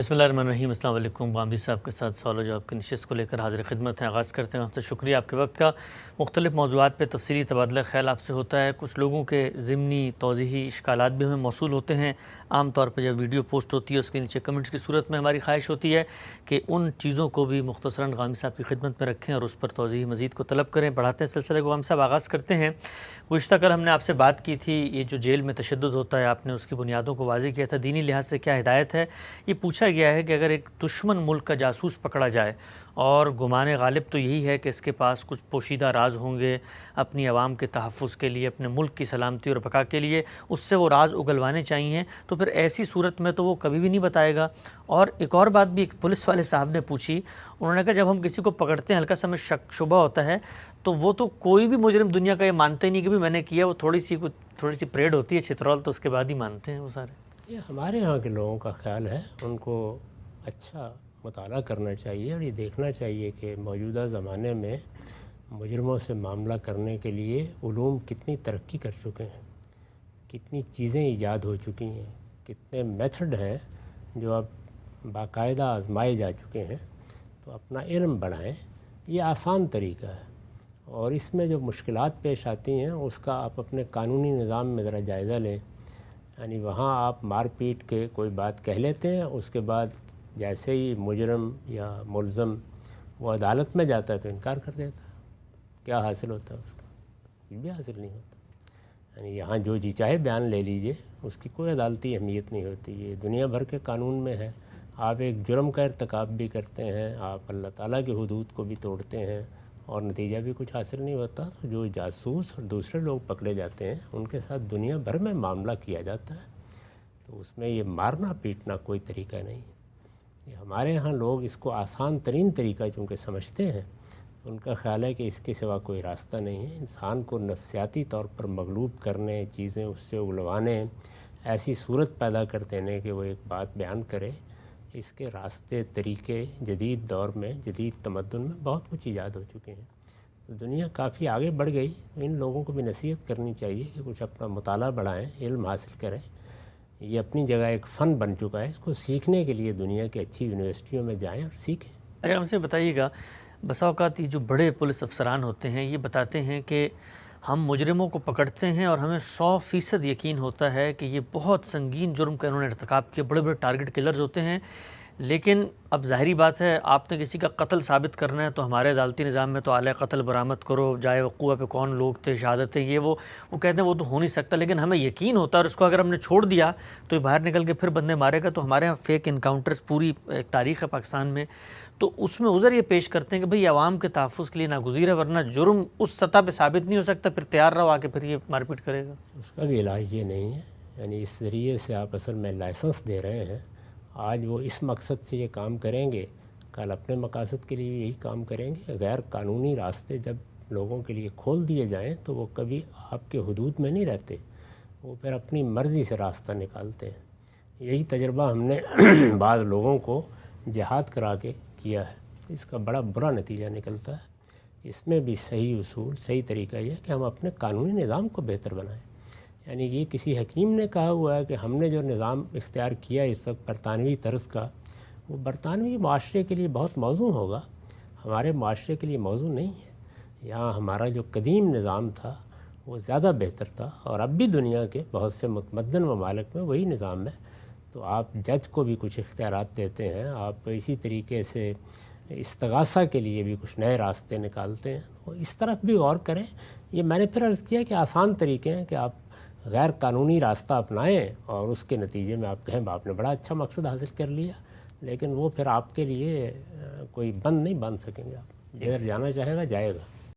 बिस्मिल्लाहिर्रहमानिर्रहीम। अस्सलाम वालेकुम। गांधी साहब के साथ सवाल जवाब की नशिस्त को लेकर हाजिर खिदमत हैं। आगाज़ करते हैं। तो शुक्रिया आपके वक्त का। मुख्तलिफ़ मौज़ूआत पे तफसीली तबादला ख़्याल आपसे होता है। कुछ लोगों के ज़िमनी तौज़ीही इश्कालात भी हमें मौसूल होते हैं। आम तौर पर जब वीडियो पोस्ट होती है उसके नीचे कमेंट्स की सूरत में हमारी ख्वाहिश होती है कि उन चीज़ों को भी मुख्तसरन गांधी साहब की खिदमत में रखें और उस पर तौज़ीह मज़ीद को तलब करें। बढ़ाते हैं सिलसिले को। गांधी साहब आगाज़ करते हैं। गुज़िश्ता कल हमने आपसे बात की थी, ये जो जेल में तशद्दुद होता है आपने उसकी बुनियादों को वाज़ेह किया था। दीनी लिहाज से क्या हिदायत है? ये पूछा गया है कि अगर एक दुश्मन मुल्क का जासूस पकड़ा जाए और गुमाने गालिब तो यही है कि इसके पास कुछ पोशीदा राज होंगे अपनी आवाम के तहफ़्फ़ुज़ के लिए, अपने मुल्क की सलामती और बका के लिए, उससे वो राज उगलवाने चाहिए, तो फिर ऐसी सूरत में तो वो कभी भी नहीं बताएगा। और एक और बात भी एक पुलिस वाले साहब ने पूछी, उन्होंने कहा जब हम किसी को पकड़ते हैं हल्का सा हमें शक शुबा होता है तो वो तो कोई भी मुजरिम दुनिया का ये मानते ही नहीं कि भी मैंने किया, वो थोड़ी सी परेड होती है छितरौल, तो उसके बाद ही मानते हैं वो सारे। ये हमारे यहाँ के लोगों का ख्याल है, उनको अच्छा मुताला करना चाहिए और ये देखना चाहिए कि मौजूदा ज़माने में मुजरमों से मामला करने के लिए उलूम कितनी तरक्की कर चुके हैं, कितनी चीज़ें ईजाद हो चुकी हैं, कितने मेथड हैं जो अब बाकायदा आजमाए जा चुके हैं। तो अपना इल्म बढ़ाएं, ये आसान तरीका है। और इसमें जो मुश्किलात पेश आती हैं उसका आप अपने कानूनी निज़ाम में ज़रा जायज़ा लें। यानी वहाँ आप मार पीट के कोई बात कह लेते हैं, उसके बाद जैसे ही मुजरम या मुल्ज़म वो अदालत में जाता है तो इनकार कर देता है। क्या हासिल होता है उसका? कुछ भी हासिल नहीं होता। यानी यहाँ जो जी चाहे बयान ले लीजिए, उसकी कोई अदालती अहमियत नहीं होती। ये दुनिया भर के कानून में है। आप एक जुर्म का इर्तिकाब भी करते हैं, आप अल्लाह ताला की हुदूद को भी तोड़ते हैं और नतीजा भी कुछ हासिल नहीं होता। तो जो जासूस और दूसरे लोग पकड़े जाते हैं उनके साथ दुनिया भर में मामला किया जाता है। तो उसमें ये मारना पीटना कोई तरीका नहीं है। हमारे यहाँ लोग इसको आसान तरीन तरीका चूँकि समझते हैं, तो उनका ख्याल है कि इसके सिवा कोई रास्ता नहीं है। इंसान को नफ्सियाती तौर पर मगलूब करने, चीज़ें उससे उगलवाने, ऐसी सूरत पैदा कर देने कि वो एक बात बयान करे, इसके रास्ते तरीके जदीद दौर में, जदीद तमद्दुन में बहुत कुछ ईजाद हो चुके हैं। तो दुनिया काफ़ी आगे बढ़ गई। इन लोगों को भी नसीहत करनी चाहिए कि कुछ अपना मुताला बढ़ाएँ, इल्म हासिल करें। ये अपनी जगह एक फ़न बन चुका है। इसको सीखने के लिए दुनिया की अच्छी यूनिवर्सिटियों में जाएं और सीखें। अच्छा, हमसे बताइएगा, बसा औक़ात ये जो बड़े पुलिस अफसरान होते हैं ये बताते हैं कि हम मुजरिमों को पकड़ते हैं और हमें 100% यकीन होता है कि ये बहुत संगीन जुर्म का इन्होंने इर्तिकाब किया, बड़े बड़े टारगेट किलर्स होते हैं। लेकिन अब ज़ाहिरी बात है, आपने किसी का कत्ल साबित करना है तो हमारे अदालती निज़ाम में तो आला कत्ल बरामद करो, जाए वक़ूआ पे कौन लोग थे, शहादतें, ये वो कहते हैं वो तो हो नहीं सकता। लेकिन हमें यकीन होता है और उसको अगर हमने छोड़ दिया तो ये बाहर निकल के फिर बंदे मारेगा। तो हमारे यहाँ फेक इनकाउंटर्स पूरी एक तारीख़ है पाकिस्तान में, तो उसमें उज़र ये पेश करते हैं कि भाई आवाम के तहफ़्फ़ुज़ के लिए नागुज़ीर है, वरना जुर्म उस सतह पे साबित नहीं हो सकता, फिर तैयार रहो आके फिर ये मारपीट करेगा। उसका भी इलाज ये नहीं है। यानी इस ज़रिए से आप असल में लाइसेंस दे रहे हैं। आज वो इस मकसद से ये काम करेंगे, कल अपने मकासद के लिए यही काम करेंगे। गैर कानूनी रास्ते जब लोगों के लिए खोल दिए जाएं तो वो कभी आपके हुदूद में नहीं रहते, वो फिर अपनी मर्ज़ी से रास्ता निकालते हैं। यही तजुर्बा हमने बाद लोगों को जिहाद करा के किया है। इसका बड़ा बुरा नतीजा निकलता है। इसमें भी सही उसूल, सही तरीका यह है कि हम अपने कानूनी निज़ाम को बेहतर बनाएं। यानी ये किसी हकीम ने कहा हुआ है कि हमने जो निज़ाम इख्तियार किया इस वक्त बरतानवी तर्ज़ का, वो बरतानवी माशरे के लिए बहुत मौज़ू होगा, हमारे माशरे के लिए मौज़ू नहीं है। यहाँ हमारा जो कदीम निज़ाम था वो ज़्यादा बेहतर था और अब भी दुनिया के बहुत से मुतमद्दन ममालिक में वही निज़ाम है। तो आप जज को भी कुछ इख्तियारात देते हैं, आप इसी तरीके से इस्तगासा के लिए भी कुछ नए रास्ते निकालते हैं। तो इस तरफ भी गौर करें। ये मैंने फिर अर्ज़ किया कि आसान तरीके हैं कि आप गैर कानूनी रास्ता अपनाएं और उसके नतीजे में आप कहें आपने बड़ा अच्छा मकसद हासिल कर लिया, लेकिन वो फिर आपके लिए कोई बंद नहीं बन सकेंगे। आप जिधर जाना चाहेगा जाएगा।